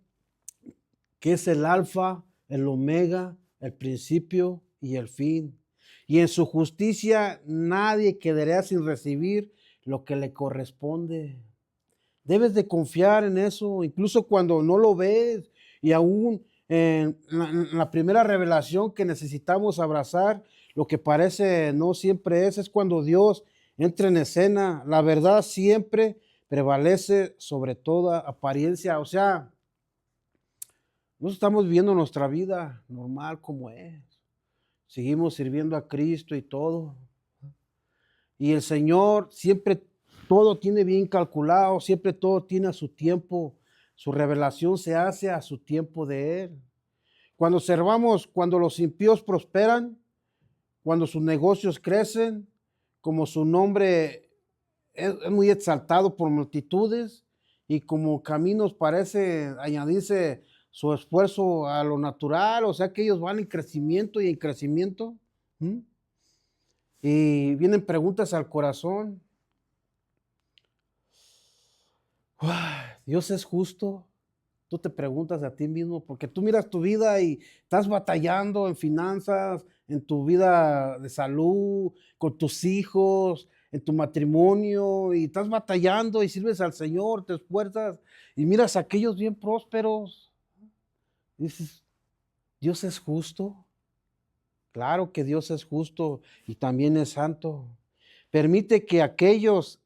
que es el alfa, el omega, el principio y el fin. Y en su justicia nadie quedará sin recibir lo que le corresponde. Debes de confiar en eso, incluso cuando no lo ves y aún en la primera revelación que necesitamos abrazar, lo que parece no siempre es cuando Dios entra en escena. La verdad siempre prevalece sobre toda apariencia. O sea, nosotros estamos viviendo nuestra vida normal como es. Seguimos sirviendo a Cristo y todo. Y el Señor siempre todo tiene bien calculado, siempre todo tiene a su tiempo. Su revelación se hace a su tiempo de Él. Cuando observamos, cuando los impíos prosperan, cuando sus negocios crecen, como su nombre es muy exaltado por multitudes y como caminos parece añadirse su esfuerzo a lo natural, o sea que ellos van en crecimiento y en crecimiento. ¿Mm? Y vienen preguntas al corazón. Dios es justo. Tú te preguntas a ti mismo, porque tú miras tu vida y estás batallando en finanzas, en tu vida de salud, con tus hijos, en tu matrimonio, y estás batallando y sirves al Señor, te esfuerzas y miras a aquellos bien prósperos. Dices, ¿Dios es justo? Claro que Dios es justo y también es santo. Permite que aquellos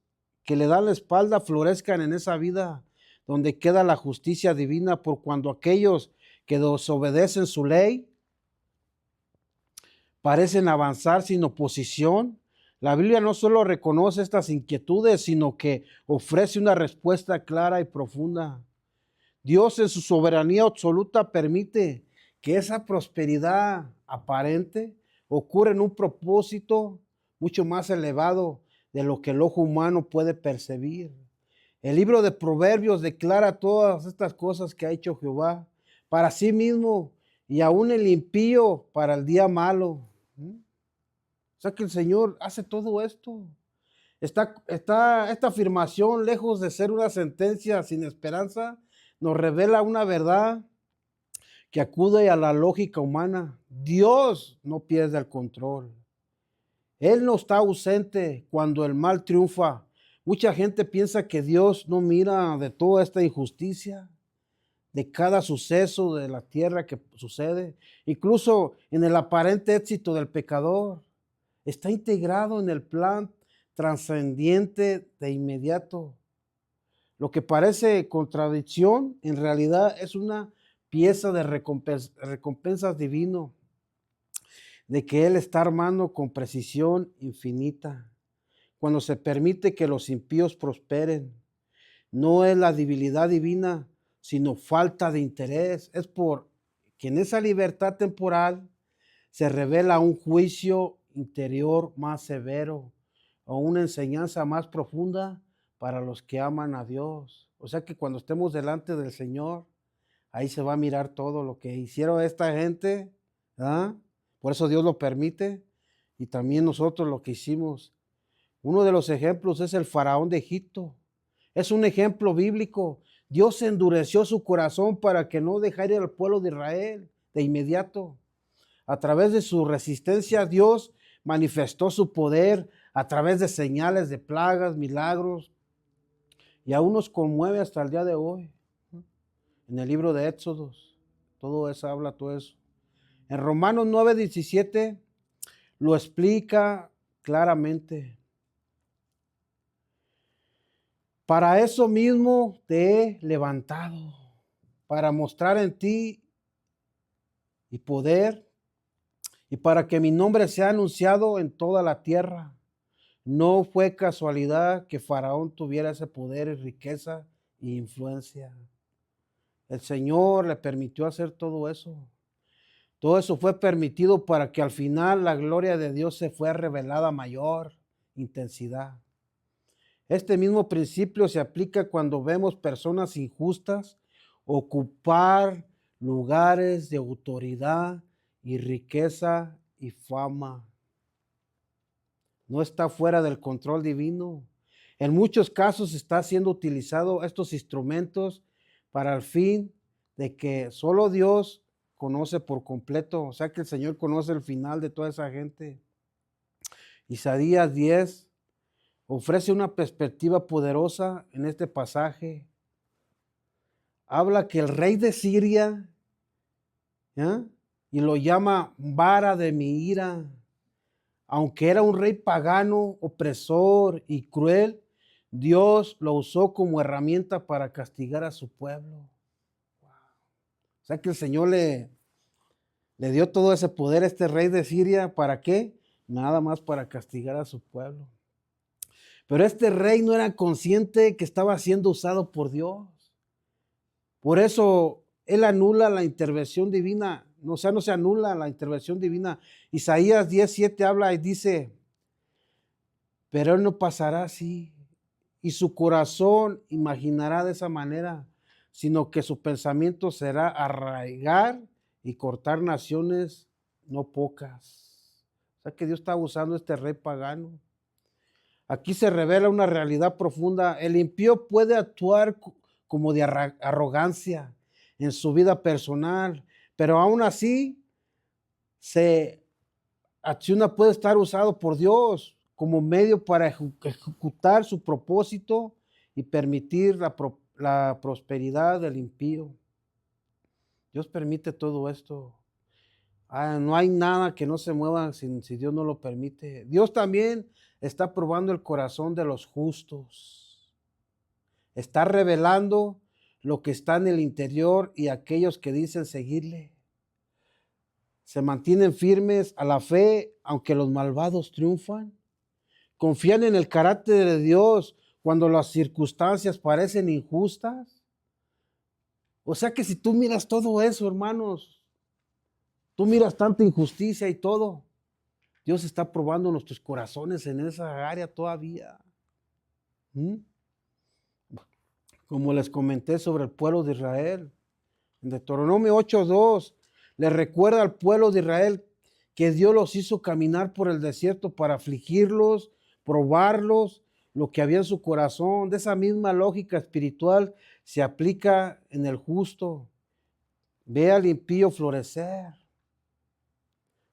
que le dan la espalda florezcan en esa vida donde queda la justicia divina, por cuando aquellos que desobedecen su ley parecen avanzar sin oposición. La Biblia no solo reconoce estas inquietudes, sino que ofrece una respuesta clara y profunda. Dios en su soberanía absoluta permite que esa prosperidad aparente ocurra en un propósito mucho más elevado de lo que el ojo humano puede percibir. El libro de Proverbios declara todas estas cosas que ha hecho Jehová para sí mismo y aún el impío para el día malo. O sea que el Señor hace todo esto. Esta afirmación, lejos de ser una sentencia sin esperanza, nos revela una verdad que acude a la lógica humana. Dios no pierde el control. Él no está ausente cuando el mal triunfa. Mucha gente piensa que Dios no mira de toda esta injusticia, de cada suceso de la tierra que sucede, incluso en el aparente éxito del pecador. Está integrado en el plan trascendiente de inmediato. Lo que parece contradicción, en realidad es una pieza de recompensas divino, de que Él está armando con precisión infinita. Cuando se permite que los impíos prosperen, no es la debilidad divina, sino falta de interés. Es por que en esa libertad temporal se revela un juicio interior más severo o una enseñanza más profunda para los que aman a Dios. O sea que cuando estemos delante del Señor, ahí se va a mirar todo lo que hicieron esta gente, ¿ah? Por eso Dios lo permite, y también nosotros lo que hicimos. Uno de los ejemplos es el faraón de Egipto. Es un ejemplo bíblico. Dios endureció su corazón para que no dejara ir al pueblo de Israel de inmediato. A través de su resistencia, Dios manifestó su poder a través de señales, de plagas, milagros, y aún nos conmueve hasta el día de hoy. En el libro de Éxodos, todo eso habla, todo eso. En Romanos 9:17 lo explica claramente. Para eso mismo te he levantado, para mostrar en ti y poder, y para que mi nombre sea anunciado en toda la tierra. No fue casualidad que Faraón tuviera ese poder y riqueza e influencia. El Señor le permitió hacer todo eso. Todo eso fue permitido para que al final la gloria de Dios se fue revelada a mayor intensidad. Este mismo principio se aplica cuando vemos personas injustas ocupar lugares de autoridad y riqueza y fama. No está fuera del control divino. En muchos casos está siendo utilizado estos instrumentos para el fin de que solo Dios conoce por completo, o sea que el Señor conoce el final de toda esa gente. Isaías 10 ofrece una perspectiva poderosa en este pasaje. Habla que el rey de Siria, ¿ya?, y lo llama vara de mi ira. Aunque era un rey pagano, opresor y cruel, Dios lo usó como herramienta para castigar a su pueblo. O sea que el Señor le dio todo ese poder a este rey de Siria. ¿Para qué? Nada más para castigar a su pueblo. Pero este rey no era consciente que estaba siendo usado por Dios. Por eso él anula la intervención divina. O sea, no se anula la intervención divina. Isaías 10:7 habla y dice: pero él no pasará así, y su corazón imaginará de esa manera, sino que su pensamiento será arraigar y cortar naciones no pocas. O sea que Dios está usando a este rey pagano. Aquí se revela una realidad profunda. El impío puede actuar como de arrogancia en su vida personal, pero aún así se acciona, puede estar usado por Dios como medio para ejecutar su propósito y permitir la prosperidad del impío. Dios permite todo esto. No hay nada que no se mueva si Dios no lo permite. Dios también está probando el corazón de los justos. Está revelando lo que está en el interior, y aquellos que dicen seguirle se mantienen firmes a la fe, aunque los malvados triunfan. Confían en el carácter de Dios cuando las circunstancias parecen injustas. O sea que si tú miras todo eso, hermanos, tú miras tanta injusticia y todo, Dios está probando nuestros corazones en esa área todavía. Como les comenté sobre el pueblo de Israel, en Deuteronomio 8:2, le recuerda al pueblo de Israel que Dios los hizo caminar por el desierto para afligirlos, probarlos, lo que había en su corazón. De esa misma lógica espiritual se aplica en el justo. Ve al impío florecer.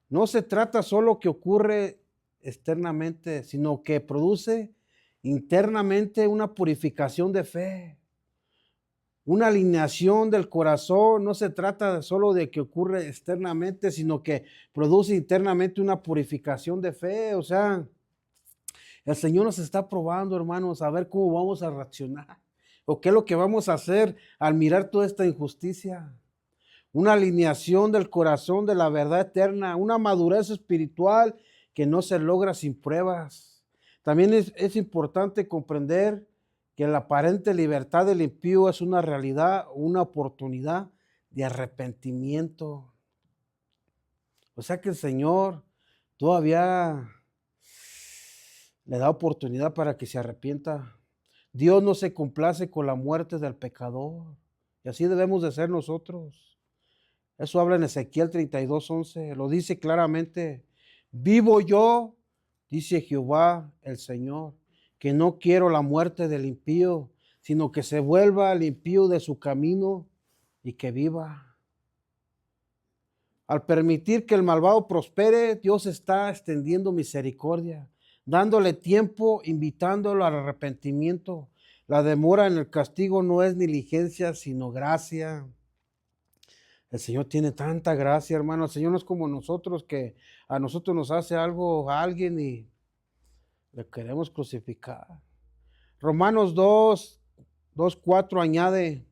No se trata solo que ocurre externamente, sino que produce internamente una purificación de fe, una alineación del corazón. No se trata solo de que ocurre externamente, sino que produce internamente una purificación de fe. O sea, el Señor nos está probando, hermanos, a ver cómo vamos a reaccionar o qué es lo que vamos a hacer al mirar toda esta injusticia. Una alineación del corazón de la verdad eterna, una madurez espiritual que no se logra sin pruebas. También es importante comprender que la aparente libertad del impío es una realidad, una oportunidad de arrepentimiento. O sea que el Señor todavía le da oportunidad para que se arrepienta. Dios no se complace con la muerte del pecador. Y así debemos de ser nosotros. Eso habla en Ezequiel 32:11. Lo dice claramente. Vivo yo, dice Jehová el Señor, que no quiero la muerte del impío, sino que se vuelva el impío de su camino y que viva. Al permitir que el malvado prospere, Dios está extendiendo misericordia, dándole tiempo, invitándolo al arrepentimiento. La demora en el castigo no es negligencia, sino gracia. El Señor tiene tanta gracia, hermano. El Señor no es como nosotros, que a nosotros nos hace algo a alguien y le queremos crucificar. Romanos 2:4 añade: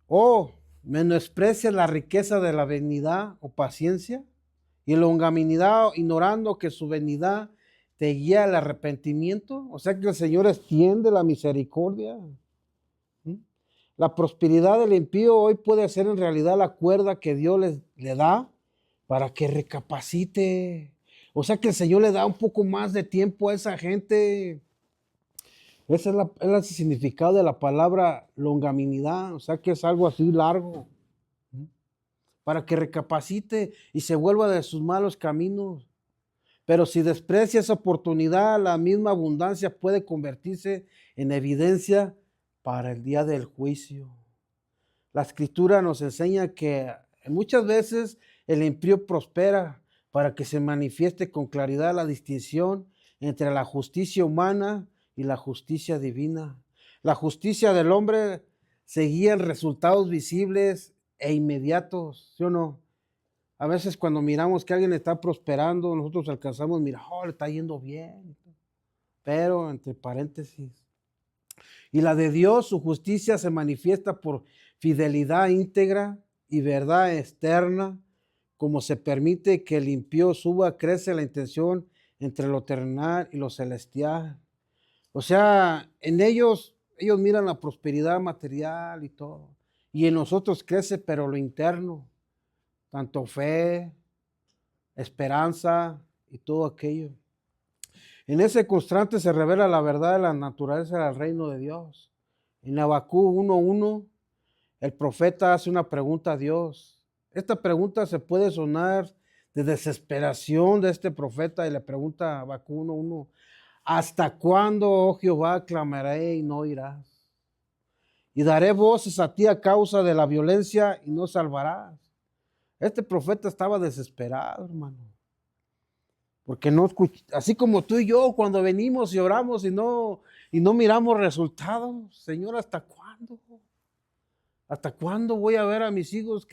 oh, menosprecias la riqueza de la benignidad o paciencia y longanimidad, ignorando que su benignidad te guía al arrepentimiento. O sea que el Señor extiende la misericordia. La prosperidad del impío hoy puede ser en realidad la cuerda que Dios le da para que recapacite. O sea que el Señor le da un poco más de tiempo a esa gente. Ese es el significado de la palabra longanimidad. O sea que es algo así largo. Para que recapacite y se vuelva de sus malos caminos. Pero si desprecia esa oportunidad, la misma abundancia puede convertirse en evidencia para el día del juicio. La Escritura nos enseña que muchas veces el impío prospera para que se manifieste con claridad la distinción entre la justicia humana y la justicia divina. La justicia del hombre se guía en resultados visibles e inmediatos, ¿sí o no? A veces cuando miramos que alguien está prosperando, nosotros alcanzamos, mira, oh, le está yendo bien. Pero, entre paréntesis, y la de Dios, su justicia se manifiesta por fidelidad íntegra y verdad externa, como se permite que el impío suba, crece la intención entre lo terrenal y lo celestial. O sea, en ellos miran la prosperidad material y todo. Y en nosotros crece, pero lo interno, tanto fe, esperanza y todo aquello. En ese constante se revela la verdad de la naturaleza del reino de Dios. En Habacuc 1:1, el profeta hace una pregunta a Dios. Esta pregunta se puede sonar de desesperación de este profeta y le pregunta a Habacuc 1:1, ¿hasta cuándo, oh Jehová, clamaré y no oirás? Y daré voces a ti a causa de la violencia y no salvarás. Este profeta estaba desesperado, hermano. Porque no escucha, así como tú y yo cuando venimos y oramos y no miramos resultados. Señor, ¿hasta cuándo? ¿Hasta cuándo voy a ver a mis hijos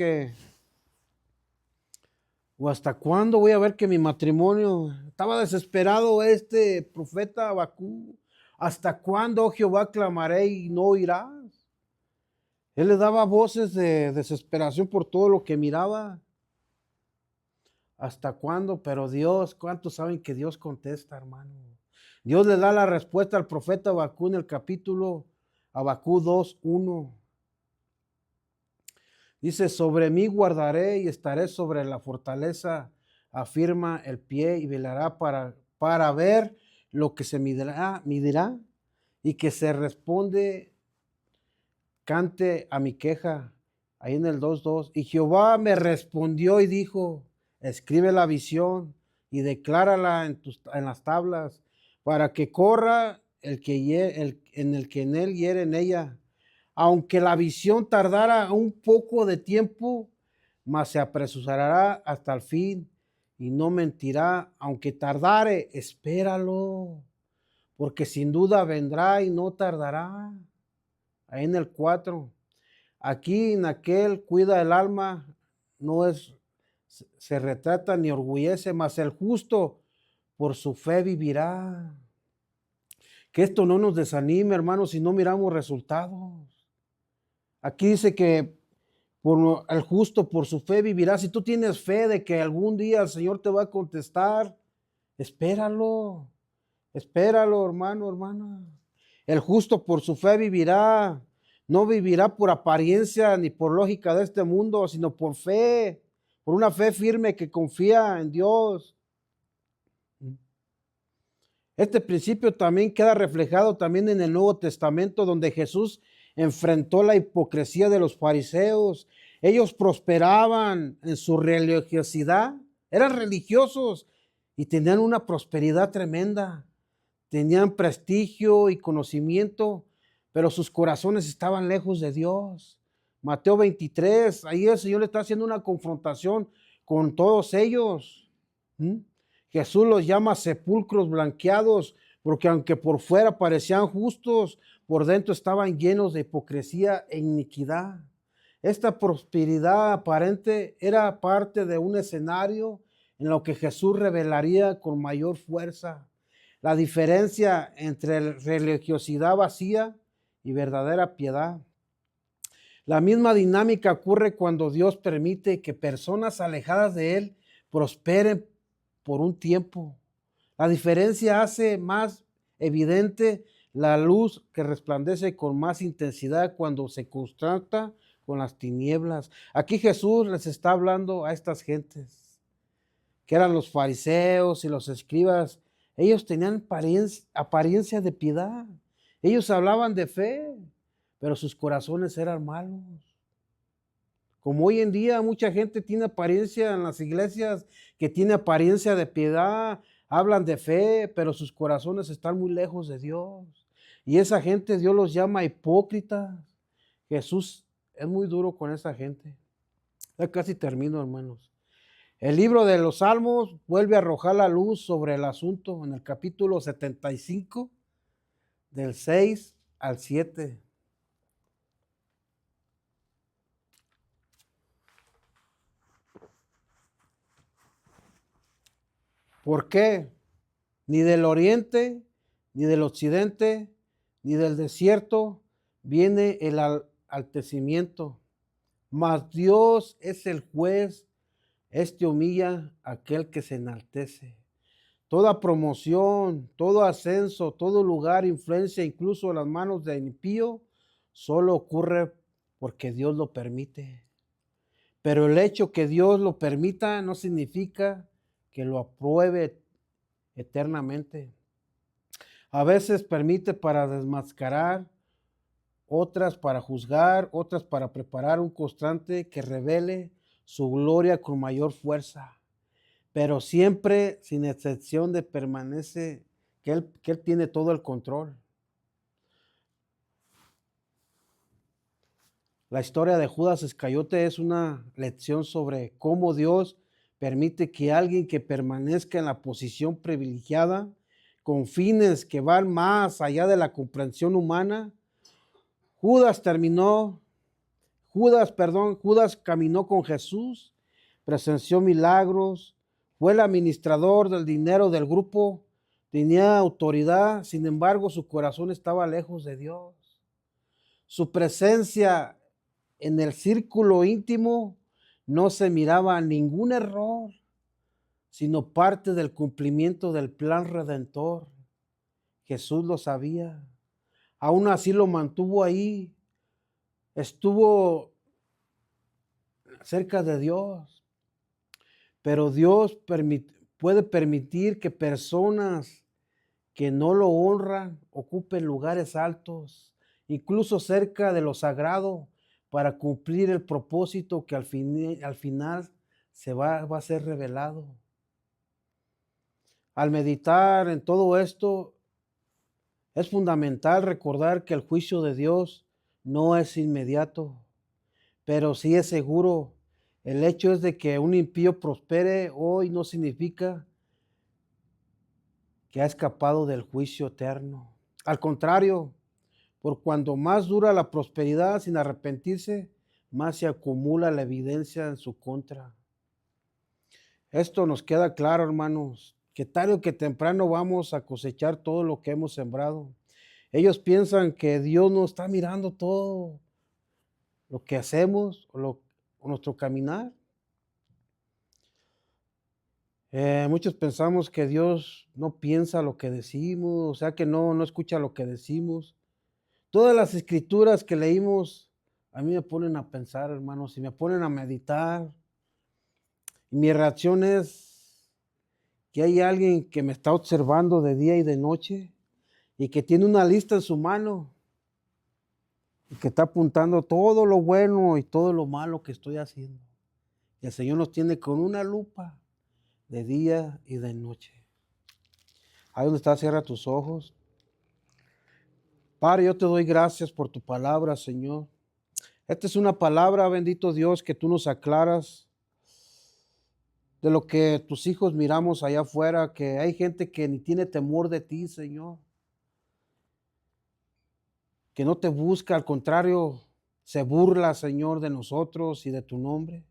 o hasta cuándo voy a ver que mi matrimonio? Estaba desesperado este profeta Habacuc. ¿Hasta cuándo, oh Jehová, clamaré y no oirás? Él le daba voces de desesperación por todo lo que miraba. ¿Hasta cuándo? Pero Dios, ¿cuántos saben que Dios contesta, hermano? Dios le da la respuesta al profeta Habacuc en el capítulo Habacuc 2:1. Dice, sobre mí guardaré y estaré sobre la fortaleza, afirma el pie y velará para ver lo que se medirá y que se responde, cante a mi queja. Ahí en el 2:2. Y Jehová me respondió y dijo, escribe la visión y declárala en las tablas, para que corra el que en él hiere en ella. Aunque la visión tardara un poco de tiempo, mas se apresurará hasta el fin y no mentirá. Aunque tardare, espéralo, porque sin duda vendrá y no tardará. Ahí en el 4. Aquí en aquel cuida el alma, no se retrata ni orgullece, mas el justo por su fe vivirá. Que esto no nos desanime, hermanos, si no miramos resultados. Aquí dice que el justo por su fe vivirá. Si tú tienes fe de que algún día el Señor te va a contestar, espéralo, hermano, hermana. El justo por su fe vivirá. No vivirá por apariencia ni por lógica de este mundo, sino por fe, por una fe firme que confía en Dios. Este principio también queda reflejado también en el Nuevo Testamento, donde Jesús enfrentó la hipocresía de los fariseos. Ellos prosperaban en su religiosidad, eran religiosos y tenían una prosperidad tremenda, tenían prestigio y conocimiento, pero sus corazones estaban lejos de Dios. Mateo 23, ahí el Señor le está haciendo una confrontación con todos ellos. Jesús los llama sepulcros blanqueados, porque aunque por fuera parecían justos, por dentro estaban llenos de hipocresía e iniquidad. Esta prosperidad aparente era parte de un escenario en lo que Jesús revelaría con mayor fuerza la diferencia entre religiosidad vacía y verdadera piedad. La misma dinámica ocurre cuando Dios permite que personas alejadas de Él prosperen por un tiempo. La diferencia hace más evidente la luz que resplandece con más intensidad cuando se contrasta con las tinieblas. Aquí Jesús les está hablando a estas gentes, que eran los fariseos y los escribas. Ellos tenían apariencia de piedad. Ellos hablaban de fe, pero sus corazones eran malos. Como hoy en día mucha gente tiene apariencia en las iglesias, que tiene apariencia de piedad, hablan de fe, pero sus corazones están muy lejos de Dios. Y esa gente Dios los llama hipócritas. Jesús es muy duro con esa gente. Ya casi termino, hermanos. El libro de los Salmos vuelve a arrojar la luz sobre el asunto en el capítulo 75, del 6 al 7. ¿Por qué? Ni del oriente, ni del occidente, ni del desierto viene el altecimiento, mas Dios es el juez, este humilla a aquel que se enaltece. Toda promoción, todo ascenso, todo lugar, influencia, incluso en las manos del impío, solo ocurre porque Dios lo permite. Pero el hecho que Dios lo permita no significa que lo apruebe eternamente. A veces permite para desmascarar, otras para juzgar, otras para preparar un constante que revele su gloria con mayor fuerza. Pero siempre, sin excepción, de permanece que él tiene todo el control. La historia de Judas Iscariote es una lección sobre cómo Dios permite que alguien que permanezca en la posición privilegiada, con fines que van más allá de la comprensión humana. Judas caminó con Jesús, presenció milagros, fue el administrador del dinero del grupo, tenía autoridad, sin embargo su corazón estaba lejos de Dios. Su presencia en el círculo íntimo no se miraba ningún error, sino parte del cumplimiento del plan redentor. Jesús lo sabía. Aún así lo mantuvo ahí. Estuvo cerca de Dios. Pero Dios puede permitir que personas que no lo honran ocupen lugares altos, incluso cerca de lo sagrado, para cumplir el propósito que al final se va a ser revelado. Al meditar en todo esto, es fundamental recordar que el juicio de Dios no es inmediato, pero sí es seguro. El hecho es de que un impío prospere hoy no significa que ha escapado del juicio eterno. Al contrario, por cuando más dura la prosperidad sin arrepentirse, más se acumula la evidencia en su contra. Esto nos queda claro, hermanos, que tarde o que temprano vamos a cosechar todo lo que hemos sembrado. Ellos piensan que Dios no está mirando todo lo que hacemos o nuestro caminar. Muchos pensamos que Dios no piensa lo que decimos, o sea que no escucha lo que decimos. Todas las escrituras que leímos a mí me ponen a pensar, hermanos, y me ponen a meditar. Y mi reacción es que hay alguien que me está observando de día y de noche y que tiene una lista en su mano y que está apuntando todo lo bueno y todo lo malo que estoy haciendo. Y el Señor nos tiene con una lupa de día y de noche. Ahí donde estás, cierra tus ojos. Padre, yo te doy gracias por tu palabra, Señor. Esta es una palabra, bendito Dios, que tú nos aclaras de lo que tus hijos miramos allá afuera, que hay gente que ni tiene temor de ti, Señor, que no te busca, al contrario, se burla, Señor, de nosotros y de tu nombre.